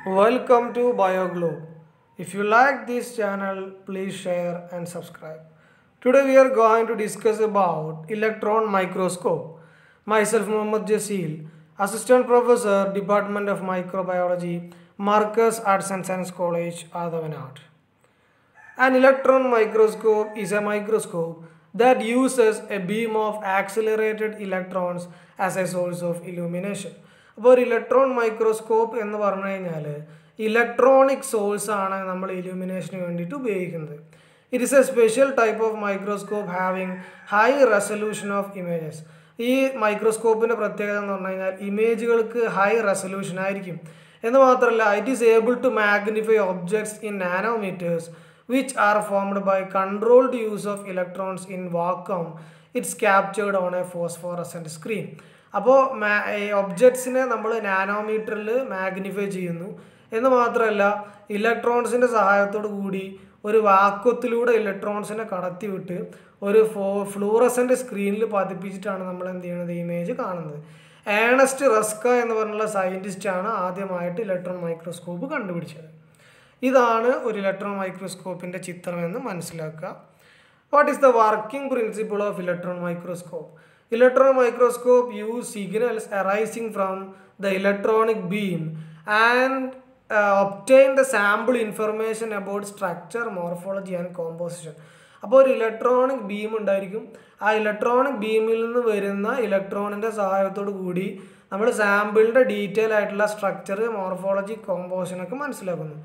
Welcome to BioGlobe. If you like this channel, please share and subscribe. Today we are going to discuss about electron microscope. Myself Muhammad Jasil, Assistant Professor, Department of Microbiology, Marcus Arts and Science College, Adavanad. An electron microscope is a microscope that uses a beam of accelerated electrons as a source of illumination. അപ്പോൾ ഒരു electron microscope എന്ന് പറഞ്ഞു കഴിഞ്ഞാൽ electronic source ആണ് നമ്മൾ ഇലൂമിനേഷന് വേണ്ടിയിട്ട് ഉപയോഗിക്കുന്നത്. It is A special type of microscope having high resolution of images. ഈ മൈക്രോസ്കോപ്പിൻ്റെ പ്രത്യേകത എന്ന് പറഞ്ഞു കഴിഞ്ഞാൽ ഇമേജുകൾക്ക് ഹൈ റെസൊല്യൂഷൻ ആയിരിക്കും എന്ന് മാത്രമല്ല it is able to magnify objects in nanometres which are formed by controlled use of electrons in vacuum. It's captured on a phosphorescent screen. അപ്പോൾ ഒബ്ജക്ട്സിനെ നമ്മൾ നാനോമീറ്ററിൽ മാഗ്നിഫൈ ചെയ്യുന്നു എന്ന് മാത്രമല്ല ഇലക്ട്രോൺസിൻ്റെ സഹായത്തോടു കൂടി ഒരു വാക്വത്തിലൂടെ ഇലക്ട്രോൺസിനെ കടത്തിവിട്ട് ഒരു ഫ്ലൂറസെൻ്റ് സ്ക്രീനിൽ പതിപ്പിച്ചിട്ടാണ് നമ്മൾ എന്ത് ചെയ്യുന്നത് ഇമേജ് കാണുന്നത്. ഏണസ്റ്റ് റസ്ക എന്ന് പറഞ്ഞുള്ള സയൻറ്റിസ്റ്റാണ് ആദ്യമായിട്ട് ഇലക്ട്രോൺ മൈക്രോസ്കോപ്പ് കണ്ടുപിടിച്ചത്. ഇതാണ് ഒരു ഇലക്ട്രോൺ മൈക്രോസ്കോപ്പിൻ്റെ ചിത്രമെന്ന് മനസ്സിലാക്കുക. What is the working principle of electron microscope? Electron microscope use signals arising from the electronic beam and obtain the sample information about structure, morphology and composition. അപ്പോൾ ഒരു electronic beam ഉണ്ടായിരിക്കും. ആ electronic ബീമിൽ നിന്ന് വരുന്ന ഇലക്ട്രോണിൻ്റെ സഹായത്തോടു കൂടി നമ്മൾ സാമ്പിളിൻ്റെ ഡീറ്റെയിൽ ആയിട്ടുള്ള സ്ട്രക്ചർ, മോർഫോളജി, കോമ്പോസിഷനൊക്കെ മനസ്സിലാക്കുന്നു.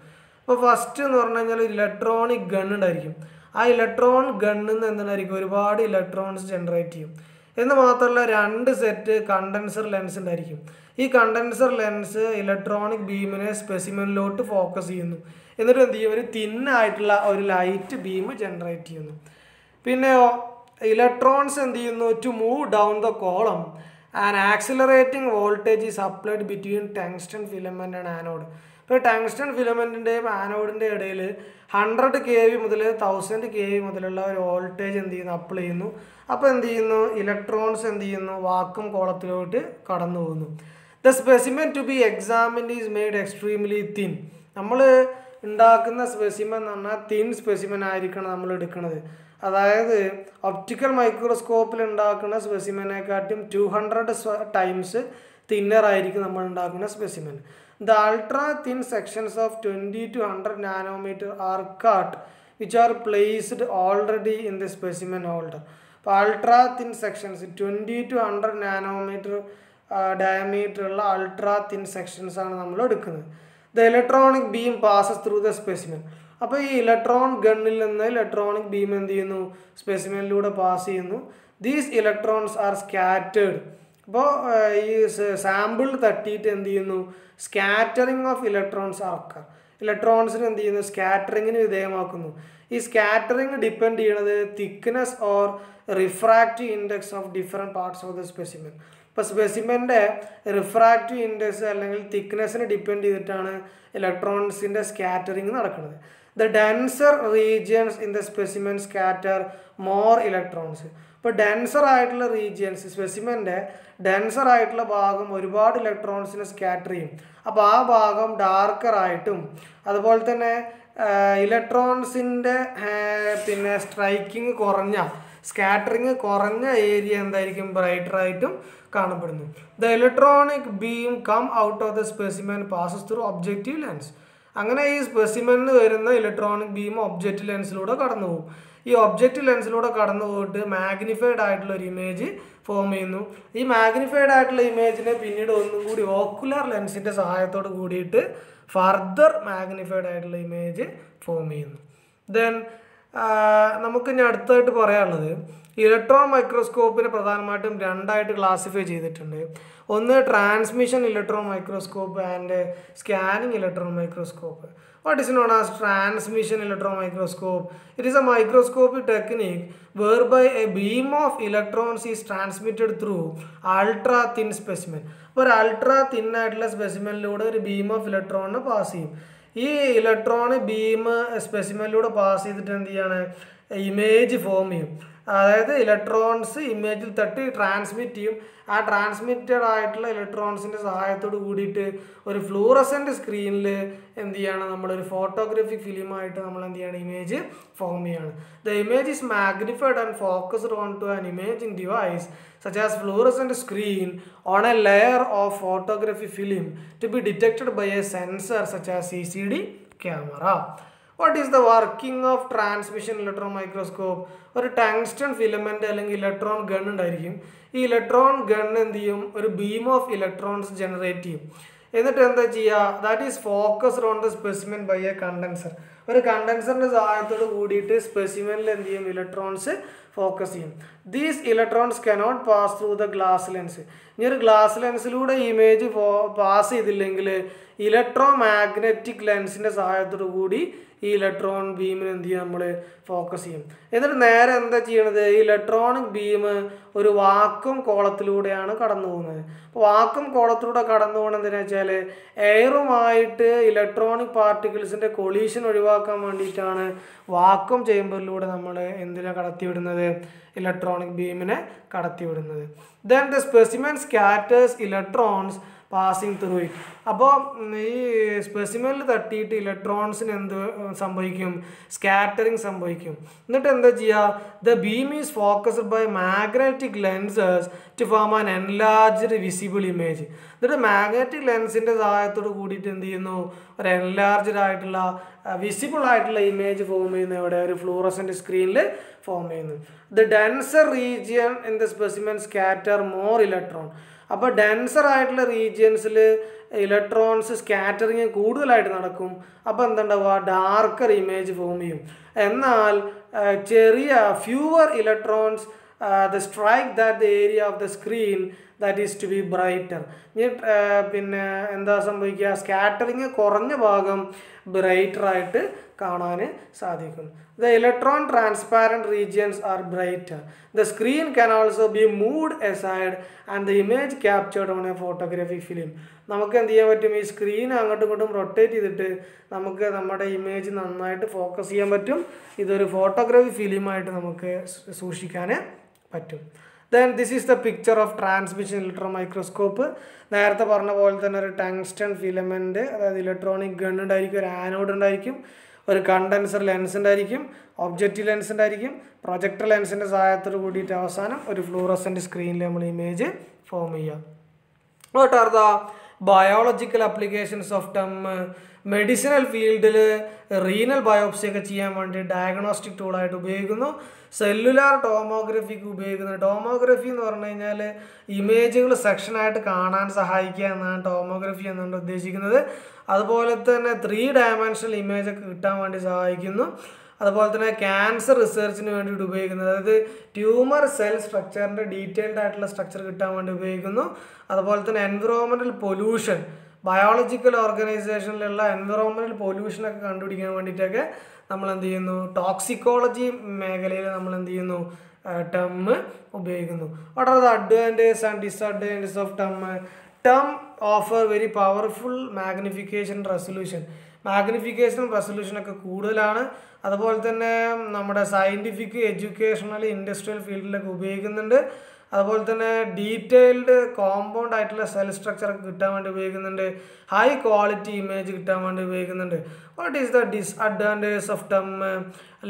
അപ്പോൾ ഫസ്റ്റ് എന്ന് പറഞ്ഞു കഴിഞ്ഞാൽ ഒരു ഇലക്ട്രോണിക് ഗൺ ഉണ്ടായിരിക്കും. ആ ഇലക്ട്രോൺ ഗണ്ണിൽ നിന്ന് എന്തായിരിക്കും ഒരുപാട് ഇലക്ട്രോൺസ് ജനറേറ്റ് ചെയ്യും എന്ന് മാത്രമല്ല 2 സെറ്റ് കണ്ടൻസർ ലെൻസ് ഉണ്ടായിരിക്കും. ഈ കണ്ടൻസർ ലെൻസ് ഇലക്ട്രോണിക് ബീമിനെ സ്പെസിമെനിലോട്ട് ഫോക്കസ് ചെയ്യുന്നു. എന്നിട്ട് എന്ത് ചെയ്യും, ഒരു തിന്നായിട്ടുള്ള ഒരു ലൈറ്റ് ബീം ജനറേറ്റ് ചെയ്യുന്നു. പിന്നെ ഇലക്ട്രോൺസ് എന്ത് ചെയ്യുന്നു, to move down the column and accelerating voltage is applied between tungsten filament and anode. ഇപ്പോൾ ടങ്സ്റ്റൺ ഫിലമെൻറ്റിൻ്റെയും ആനോഡിൻ്റെ ഇടയിൽ 100 kV മുതൽ 1000 kV മുതലുള്ള ഒരു വോൾട്ടേജ് എന്ത് ചെയ്യുന്നു, അപ്ലൈ ചെയ്യുന്നു. അപ്പോൾ എന്ത് ചെയ്യുന്നു, ഇലക്ട്രോൺസ് എന്ത് ചെയ്യുന്നു, വാക്വം കോളത്തിലോട്ട് കടന്നു പോകുന്നു. The specimen to be examined is made extremely thin. നമ്മൾ ഉണ്ടാക്കുന്ന സ്പെസിമെൻ എന്ന് പറഞ്ഞാൽ തിൻ സ്പെസിമെൻ ആയിരിക്കണം നമ്മൾ എടുക്കുന്നത്. അതായത് ഒപ്റ്റിക്കൽ മൈക്രോസ്കോപ്പിൽ ഉണ്ടാക്കുന്ന സ്പെസിമെനെക്കാട്ടും 200 ടൈംസ് തിന്നറായിരിക്കും നമ്മൾ ഉണ്ടാക്കുന്ന specimen. The ultra thin sections of 20 to 100 nanometer are cut, which are placed already in the specimen holder. അപ്പോൾ ultra thin sections 20 to 100 nanometre ഡയമീറ്ററുള്ള അൾട്രാ തിൻ സെക്ഷൻസ് ആണ് നമ്മൾ എടുക്കുന്നത്. The electronic beam passes through the specimen. അപ്പോൾ ഈ electron ഗണ്ണിൽ നിന്ന് electronic beam എന്ത് ചെയ്യുന്നു, സ്പെസിമെനിലൂടെ പാസ് ചെയ്യുന്നു. These electrons are scattered. അപ്പോൾ ഈ സാമ്പിൾ തട്ടിയിട്ട് എന്ത് ചെയ്യുന്നു, സ്കാറ്ററിങ് ഓഫ് ഇലക്ട്രോൺസ് ആക്കുക. ഇലക്ട്രോൺസിന് എന്ത് ചെയ്യുന്നു, സ്കാറ്ററിങ്ങിന് വിധേയമാക്കുന്നു. ഈ സ്കാറ്ററിങ് ഡിപ്പെൻഡ് ചെയ്യണത് thickness or refractive index of different parts of the specimen. ഇപ്പോൾ സ്പെസിമെൻ്റെ റിഫ്രാക്റ്റീവ് ഇൻഡെക്സ് അല്ലെങ്കിൽ തിക്നെസ്സിന് ഡിപ്പെൻഡ് ചെയ്തിട്ടാണ് ഇലക്ട്രോൺസിൻ്റെ സ്കാറ്ററിങ് നടക്കുന്നത്. The denser regions in the specimen scatter more electrons. ഇപ്പോൾ ഡെൻസർ ആയിട്ടുള്ള റീജിയൻസ്, സ്പെസിമെൻ്റെ ഡെൻസർ ആയിട്ടുള്ള ഭാഗം ഒരുപാട് ഇലക്ട്രോൺസിനെ സ്കാറ്റർ ചെയ്യും. അപ്പോൾ ആ ഭാഗം ഡാർക്കറായിട്ടും അതുപോലെ തന്നെ ഇലക്ട്രോൺസിൻ്റെ പിന്നെ സ്ട്രൈക്കിങ് കുറഞ്ഞ, സ്കാറ്ററിങ് കുറഞ്ഞ ഏരിയ എന്തായിരിക്കും, ബ്രൈറ്ററായിട്ടും കാണപ്പെടുന്നു. The electronic beam come out of the specimen passes through objective lens. അങ്ങനെ ഈ സ്പെസിമെനിൽ വരുന്ന ഇലക്ട്രോണിക് ബീം ഒബ്ജക്റ്റീവ് ലെൻസിലൂടെ കടന്നു പോകും. ഈ ഒബ്ജക്റ്റ് ലെൻസിലൂടെ കടന്നു പോയിട്ട് മാഗ്നിഫൈഡ് ആയിട്ടുള്ള ഒരു ഇമേജ് ഫോം ചെയ്യുന്നു. ഈ മാഗ്നിഫൈഡ് ആയിട്ടുള്ള ഇമേജിനെ പിന്നീട് ഒന്നും കൂടി ഓക്കുലർ ലെൻസിൻ്റെ സഹായത്തോട് കൂടിയിട്ട് ഫർദർ മാഗ്നിഫൈഡ് ആയിട്ടുള്ള ഇമേജ് ഫോം ചെയ്യുന്നു. ദെൻ നമുക്ക് ഇനി അടുത്തായിട്ട് പറയാനുള്ളത് ഇലക്ട്രോൺ മൈക്രോസ്കോപ്പിനെ പ്രധാനമായിട്ടും 2ആയിട്ട് ക്ലാസിഫൈ ചെയ്തിട്ടുണ്ട്. ഒന്ന് transmission electron microscope and scanning electron microscope. What is known as transmission electron microscope? It is a microscopic technique whereby a beam of electrons is transmitted through ultra thin specimen. ഒരു ultra thin ആയിട്ടുള്ള സ്പെസിമെനിലൂടെ ഒരു beam of ഇലക്ട്രോണിനെ pass ചെയ്യും. ഈ electron beam സ്പെസിമെനിലൂടെ pass ചെയ്തിട്ട് എന്ത് ചെയ്യാണ്, image form ചെയ്യും. അതായത് ഇലക്ട്രോൺസ് ഇമേജിൽ തട്ടി ട്രാൻസ്മിറ്റ് ചെയ്യും. ആ ട്രാൻസ്മിറ്റഡ് ആയിട്ടുള്ള ഇലക്ട്രോൺസിൻ്റെ സഹായത്തോട് കൂടിയിട്ട് ഒരു ഫ്ലൂറസെൻ്റ് സ്ക്രീനിൽ എന്ത് ചെയ്യാണ്, നമ്മളൊരു ഫോട്ടോഗ്രാഫിക് ഫിലിമായിട്ട് നമ്മൾ എന്ത് ചെയ്യാണ്, ഇമേജ് ഫോം ചെയ്യാണ്. The image is magnified and focused on to an imaging device such as fluorescent screen on a layer of photography film to be detected by a sensor such as CCD camera. What is the working of transmission electron microscope? ഒരു tungsten filament അല്ലെങ്കിൽ electron gun ഉണ്ടായിരിക്കും. ഈ electron gun എന്ത് ചെയ്യും, ഒരു beam of electrons generate ചെയ്യും. എന്നിട്ട് എന്താ ചെയ്യുക, that is focused on the specimen by a condenser. ഒരു കണ്ടൻസറിൻ്റെ സഹായത്തോട് കൂടിയിട്ട് സ്പെസിമെനിൽ എന്ത് ചെയ്യും, ഇലക്ട്രോൺസ് ഫോക്കസ് ചെയ്യും. These electrons cannot pass through the glass lens. ഇനി ഒരു ഗ്ലാസ് ലെൻസിലൂടെ ഇമേജ് പാസ് ചെയ്തില്ലെങ്കിൽ ഇലക്ട്രോ മാഗ്നറ്റിക് ലെൻസിൻ്റെ സഹായത്തോടു കൂടി ഈ ഇലക്ട്രോൺ ബീമിന് എന്ത് ചെയ്യും, നമ്മൾ ഫോക്കസ് ചെയ്യും. എന്നിട്ട് നേരെ എന്താ ചെയ്യണത്, ഈ ഇലക്ട്രോണിക് ബീം ഒരു വാക്വം കോളത്തിലൂടെയാണ് കടന്നു പോകുന്നത്. അപ്പോൾ വാക്വം കോളത്തിലൂടെ കടന്നു പോകണം എന്തിനാ വെച്ചാൽ എയറുമായിട്ട് ഇലക്ട്രോണിക് പാർട്ടിക്കിൾസിൻ്റെ കൊളീഷൻ ഒഴിവാക്കാൻ വേണ്ടിയിട്ടാണ് വാക്വം ചേമ്പറിലൂടെ നമ്മൾ എന്തിനാ കടത്തിവിടുന്നത്, ഇലക്ട്രോണിക് ബീമിനെ കടത്തിവിടുന്നത്. Then the specimen scatters electrons passing through it. അപ്പോൾ ഈ സ്പെസിമെനിൽ തട്ടിയിട്ട് ഇലക്ട്രോൺസിന് എന്ത് സംഭവിക്കും, സ്കാറ്ററിങ് സംഭവിക്കും. എന്നിട്ട് എന്താ ചെയ്യുക, the beam is focused by magnetic lenses to form an enlarged visible image. എന്നിട്ട് മാഗ്നറ്റിക് ലെൻസിൻ്റെ സഹായത്തോട് കൂടിയിട്ട് എന്ത് ചെയ്യുന്നു, ഒരു എൻലാർജ്ഡ് ആയിട്ടുള്ള വിസിബിൾ ആയിട്ടുള്ള ഇമേജ് ഫോം ചെയ്യുന്ന ഇവിടെ ഒരു ഫ്ലൂറസെൻ്റ് സ്ക്രീനിൽ ഫോം ചെയ്യുന്നു. The denser region in the specimen scatter more electron. അപ്പോൾ ഡെൻസർ ആയിട്ടുള്ള റീജിയൻസിൽ ഇലക്ട്രോൺസ് സ്കാറ്ററിങ് കൂടുതലായിട്ട് നടക്കും. അപ്പോൾ എന്തുണ്ടാവുക, ഡാർക്കർ ഇമേജ് ഫോം ചെയ്യും. എന്നാൽ ചെറിയ fewer electrons the strike that the area of the screen that is to be brighter. പിന്നെ എന്താ സംഭവിക്കുക, സ്കാറ്ററിങ് കുറഞ്ഞ ഭാഗം ബ്രൈറ്ററായിട്ട് കാണാൻ സാധിക്കും. The electron transparent regions are brighter. The screen can also be moved aside and the image captured on a photographic film. നമുക്ക് എന്ത് ചെയ്യാൻ പറ്റും, ഈ സ്ക്രീൻ അങ്ങോട്ടും ഇങ്ങോട്ടും റൊട്ടേറ്റ് ചെയ്തിട്ട് നമുക്ക് നമ്മുടെ ഇമേജ് നന്നായിട്ട് ഫോക്കസ് ചെയ്യാൻ പറ്റും. ഇതൊരു ഫോട്ടോഗ്രാഫി ഫിലിമായിട്ട് നമുക്ക് സൂക്ഷിക്കാൻ പറ്റും. Then this is the picture of transmission electron microscope. നേരത്തെ പറഞ്ഞ പോലെ തന്നെ ഒരു ടങ്സ്റ്റൺ ഫിലമെൻ്റ്, അതായത് ഇലക്ട്രോണിക് ഗൺ ഉണ്ടായിരിക്കും, ഒരു ആനോഡ് ഉണ്ടായിരിക്കും, ഒരു കണ്ടൻസർ ലെൻസ് ഉണ്ടായിരിക്കും, ഒബ്ജക്റ്റീവ് ലെൻസ് ഉണ്ടായിരിക്കും, പ്രൊജക്ടർ ലെൻസിൻ്റെ സഹായത്തോട് കൂടിയിട്ട് അവസാനം ഒരു ഫ്ലൂറസെൻ്റ് സ്ക്രീനിൽ നമ്മൾ ഇമേജ് ഫോം ചെയ്യാം. What are the biological applications of TEM? Medicinal ഫീൽഡിൽ റീനൽ ബയോപ്സി ഒക്കെ ചെയ്യാൻ വേണ്ടി ഡയഗ്നോസ്റ്റിക് ടൂളായിട്ട് ഉപയോഗിക്കുന്നു. സെല്ലുലാർ ടോമോഗ്രഫിക്ക് ഉപയോഗിക്കുന്നു. ടോമോഗ്രഫി എന്ന് പറഞ്ഞു കഴിഞ്ഞാൽ ഇമേജുകൾ സെക്ഷനായിട്ട് കാണാൻ സഹായിക്കുക എന്നാണ് ടോമോഗ്രഫി എന്നുകൊണ്ട് ഉദ്ദേശിക്കുന്നത്. അതുപോലെ തന്നെ 3 ഡയമെൻഷണൽ ഇമേജൊക്കെ കിട്ടാൻ വേണ്ടി സഹായിക്കുന്നു. അതുപോലെ തന്നെ ക്യാൻസർ റിസർച്ചിന് വേണ്ടിയിട്ട് ഉപയോഗിക്കുന്നത്, അതായത് ട്യൂമർ സെൽ സ്ട്രക്ചറിൻ്റെ ഡീറ്റെയിൽഡ് ആയിട്ടുള്ള സ്ട്രക്ചർ കിട്ടാൻ വേണ്ടി ഉപയോഗിക്കുന്നു. അതുപോലെ തന്നെ എൻവിറോൺമെൻറ്റൽ പൊല്യൂഷൻ, ബയോളജിക്കൽ ഓർഗനൈസേഷനിലുള്ള എൻവിറോൺമെൻറ്റൽ പൊല്യൂഷനൊക്കെ കണ്ടുപിടിക്കാൻ വേണ്ടിയിട്ടൊക്കെ നമ്മൾ എന്ത് ചെയ്യുന്നു, ടോക്സിക്കോളജി മേഖലയിൽ നമ്മൾ എന്ത് ചെയ്യുന്നു, TEM ഉപയോഗിക്കുന്നു. What are the advantages and disadvantages of TEM? TEM offer very powerful magnification resolution. മാഗ്നിഫിക്കേഷനും റെസൊല്യൂഷനൊക്കെ കൂടുതലാണ്. അതുപോലെ തന്നെ നമ്മുടെ സയൻറ്റിഫിക്, എഡ്യൂക്കേഷണൽ, ഇൻഡസ്ട്രിയൽ ഫീൽഡിലൊക്കെ ഉപയോഗിക്കുന്നുണ്ട്. അതുപോലെ തന്നെ ഡീറ്റെയിൽഡ് കോമ്പൗണ്ട് ആയിട്ടുള്ള സെൽ സ്ട്രക്ചറൊക്കെ കിട്ടാൻ വേണ്ടി ഉപയോഗിക്കുന്നുണ്ട്. ഹൈ ക്വാളിറ്റി ഇമേജ് കിട്ടാൻ വേണ്ടി ഉപയോഗിക്കുന്നുണ്ട്. What is the disadvantages of TEM?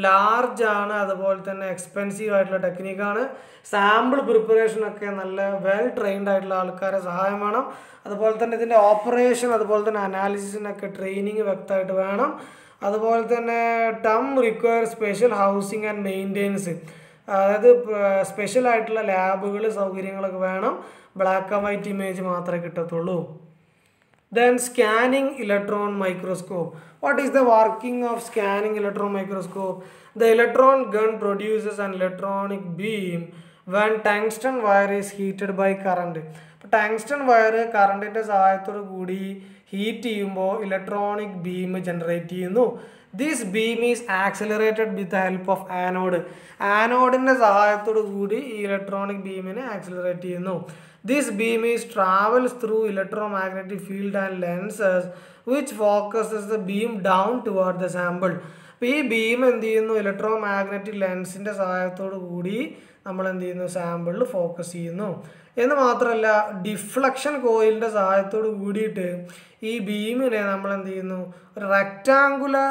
Large ആണ്, അതുപോലെ തന്നെ എക്സ്പെൻസീവ് ആയിട്ടുള്ള ടെക്നിക്കാണ്. സാമ്പിൾ പ്രിപ്പറേഷനൊക്കെ നല്ല വെൽ ട്രെയിൻഡ് ആയിട്ടുള്ള ആൾക്കാരെ സഹായം വേണം. അതുപോലെ തന്നെ ഇതിൻ്റെ ഓപ്പറേഷൻ, അതുപോലെ തന്നെ അനാലിസിസിനൊക്കെ ട്രെയിനിങ് വ്യക്തമായിട്ട് വേണം. അതുപോലെ തന്നെ TEM require special housing and maintenance, അതായത് സ്പെഷ്യൽ ആയിട്ടുള്ള ലാബുകൾ, സൗകര്യങ്ങളൊക്കെ വേണം. ബ്ലാക്ക് ആൻഡ് വൈറ്റ് ഇമേജ് മാത്രമേ കിട്ടത്തുള്ളൂ. Then scanning electron microscope. What is the working of scanning electron microscope? The electron gun produces an electronic beam when tungsten wire is heated by current. അപ്പോൾ tungsten wire കറണ്ടിൻ്റെ സഹായത്തോടു കൂടി heat ചെയ്യുമ്പോൾ electronic beam generate ചെയ്യുന്നു. This beam is accelerated with the help of anode. ആനോഡിൻ്റെ സഹായത്തോടു കൂടി ഈ ഇലക്ട്രോണിക് ബീമിനെ ആക്സിലറേറ്റ് ചെയ്യുന്നു. This beam is travels through electromagnetic field and lenses which focuses the beam down toward the sample. അപ്പോൾ ഈ beam എന്ത് ചെയ്യുന്നു, ഇലക്ട്രോ മാഗ്നറ്റിക് ലെൻസിൻ്റെ സഹായത്തോടു കൂടി നമ്മൾ എന്ത് ചെയ്യുന്നു, സാമ്പിളിൽ ഫോക്കസ് ചെയ്യുന്നു. എന്ന് മാത്രമല്ല ഡിഫ്ലക്ഷൻ കോയിലിൻ്റെ സഹായത്തോട് കൂടിയിട്ട് ഈ ബീമിനെ നമ്മൾ എന്ത് ചെയ്യുന്നു, ഒരു റെക്റ്റാങ്കുലർ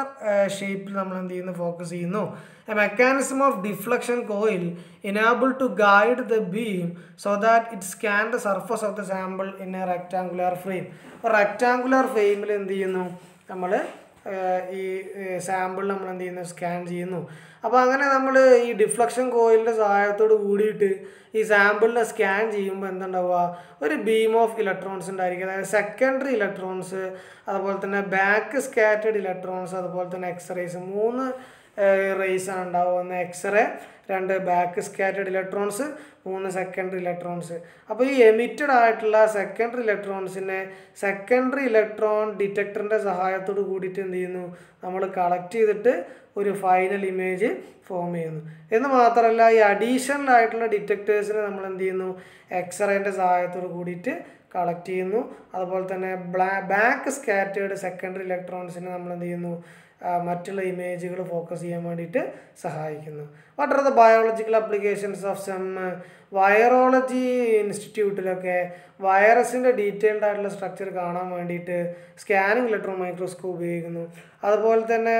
ഷേപ്പിൽ നമ്മൾ എന്ത് ചെയ്യുന്നു, ഫോക്കസ് ചെയ്യുന്നു. A mechanism of deflection coil enable to guide the beam so that it scan the surface of the sample in a rectangular frame. Rectangular ഫ്രെയിമിൽ എന്ത് ചെയ്യുന്നു, നമ്മൾ ഈ സാമ്പിൾ നമ്മൾ എന്ത് ചെയ്യുന്നു, സ്കാൻ ചെയ്യുന്നു. അപ്പോൾ അങ്ങനെ നമ്മൾ ഈ ഡിഫ്ലക്ഷൻ കോയിലിൻ്റെ സഹായത്തോട് കൂടിയിട്ട് ഈ സാമ്പിളിനെ സ്കാൻ ചെയ്യുമ്പോൾ എന്തുണ്ടാവുക, ഒരു ബീം ഓഫ് ഇലക്ട്രോൺസ് ഉണ്ടായിരിക്കും. അതായത് സെക്കൻഡറി ഇലക്ട്രോൺസ്, അതുപോലെ തന്നെ ബാക്ക് സ്കാറ്റേഡ് ഇലക്ട്രോൺസ്, അതുപോലെ തന്നെ എക്സ്റേസ്. 3 റേസാണ് ഉണ്ടാവുക. 1 X ray, 2 back scattered electrons, 3 secondary electrons. അപ്പോൾ ഈ എമിറ്റഡ് ആയിട്ടുള്ള സെക്കൻഡറി ഇലക്ട്രോൺസിനെ സെക്കൻഡറി ഇലക്ട്രോൺ ഡിറ്റക്ടറിൻ്റെ സഹായത്തോട് കൂടിയിട്ട് എന്ത് ചെയ്യുന്നു, നമ്മൾ കളക്ട് ചെയ്തിട്ട് ഒരു ഫൈനൽ ഇമേജ് ഫോം ചെയ്യുന്നു. എന്ന് മാത്രമല്ല ഈ അഡീഷണൽ ആയിട്ടുള്ള ഡിറ്റക്ടേഴ്സിനെ നമ്മൾ എന്ത് ചെയ്യുന്നു, എക്സ്റേൻ്റെ സഹായത്തോട് കൂടിയിട്ട് കളക്ട് ചെയ്യുന്നു. അതുപോലെ തന്നെ ബാക്ക് സ്കാറ്റേഡ് സെക്കൻഡറി ഇലക്ട്രോൺസിനെ നമ്മൾ എന്ത് ചെയ്യുന്നു, മറ്റുള്ള ഇമേജുകൾ ഫോക്കസ് ചെയ്യാൻ വേണ്ടിയിട്ട് സഹായിക്കുന്നു. What are the biological applications of some virology ഇൻസ്റ്റിറ്റ്യൂട്ടിലൊക്കെ വൈറസിൻ്റെ ഡീറ്റെയിൽഡ് ആയിട്ടുള്ള സ്ട്രക്ചർ കാണാൻ വേണ്ടിയിട്ട് സ്കാനിങ് ഇലക്ട്രോൺ മൈക്രോസ്കോപ്പ് ഉപയോഗിക്കുന്നു. അതുപോലെ തന്നെ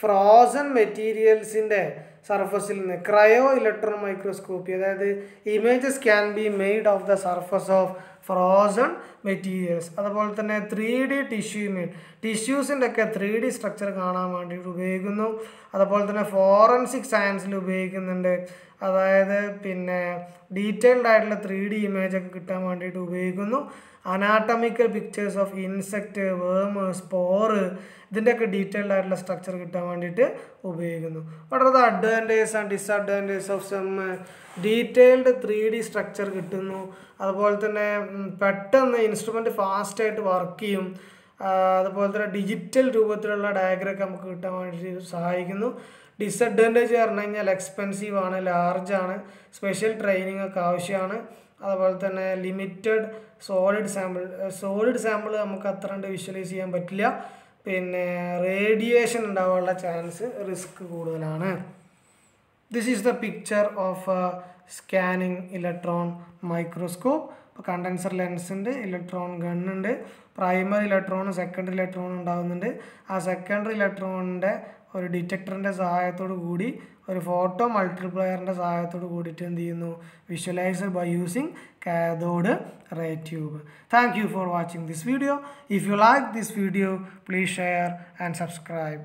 ഫ്രോസൺ മെറ്റീരിയൽസിൻ്റെ സർഫസിൽ നിന്ന് ക്രയോ ഇലക്ട്രോൺ മൈക്രോസ്കോപ്പി, അതായത് images can be made of the surface of frozen materials. അതുപോലെ തന്നെ 3D ടിഷ്യൂ ഇമേജ്, ടിഷ്യൂസിൻ്റെ ഒക്കെ 3D സ്ട്രക്ചർ കാണാൻ വേണ്ടിയിട്ട് ഉപയോഗിക്കുന്നു. അതുപോലെ തന്നെ ഫോറൻസിക് സയൻസിൽ ഉപയോഗിക്കുന്നുണ്ട്. അതായത് പിന്നെ ഡീറ്റെയിൽഡ് ആയിട്ടുള്ള 3D ഇമേജ് ഒക്കെ കിട്ടാൻ വേണ്ടിയിട്ട് ഉപയോഗിക്കുന്നു. Anatomical pictures of insect, worm, spore, ഇതിൻ്റെയൊക്കെ ഡീറ്റെയിൽഡ് ആയിട്ടുള്ള സ്ട്രക്ചർ കിട്ടാൻ വേണ്ടിയിട്ട് ഉപയോഗിക്കുന്നു. What are the advantages and disadvantages of some detailed 3D structure കിട്ടുന്നു. അതുപോലെ തന്നെ പെട്ടെന്ന് ഇൻസ്ട്രുമെൻറ്റ് ഫാസ്റ്റായിട്ട് വർക്ക് ചെയ്യും. അതുപോലെ തന്നെ ഡിജിറ്റൽ രൂപത്തിലുള്ള ഡയഗ്രമൊക്കെ നമുക്ക് കിട്ടാൻ വേണ്ടിയിട്ട് സഹായിക്കുന്നു. ഡിസഡ്വാൻറ്റേജ് പറഞ്ഞു കഴിഞ്ഞാൽ എക്സ്പെൻസീവ് ആണ്, ലാർജാണ്, സ്പെഷ്യൽ ട്രെയിനിങ് ഒക്കെ ആവശ്യമാണ്. അതുപോലെ തന്നെ ലിമിറ്റഡ് സോളിഡ് സാമ്പിൾ നമുക്ക് അത്ര കണ്ട് വിഷ്വലൈസ് ചെയ്യാൻ പറ്റില്ല. പിന്നെ റേഡിയേഷൻ ഉണ്ടാവാനുള്ള ചാൻസ്, റിസ്ക് കൂടുതലാണ്. This is the picture of scanning electron microscope. ഇപ്പോൾ കണ്ടൻസർ ലെൻസ് ഉണ്ട്, ഇലക്ട്രോൺ ഗണ്ണുണ്ട്, പ്രൈമറി ഇലക്ട്രോണും സെക്കൻഡറി ഇലക്ട്രോണും ഉണ്ടാകുന്നുണ്ട്. ആ സെക്കൻഡറി ഇലക്ട്രോണിൻ്റെ ഒരു ഡിറ്റക്ടറിൻ്റെ സഹായത്തോടു കൂടി ഒരു ഫോട്ടോ മൾട്ടിപ്ലയറിൻ്റെ സഹായത്തോട് കൂടിയിട്ട് എന്ത് ചെയ്യുന്നു, visualise by using cathode ray tube. Thank you for watching this video. If you like this video, please share and subscribe.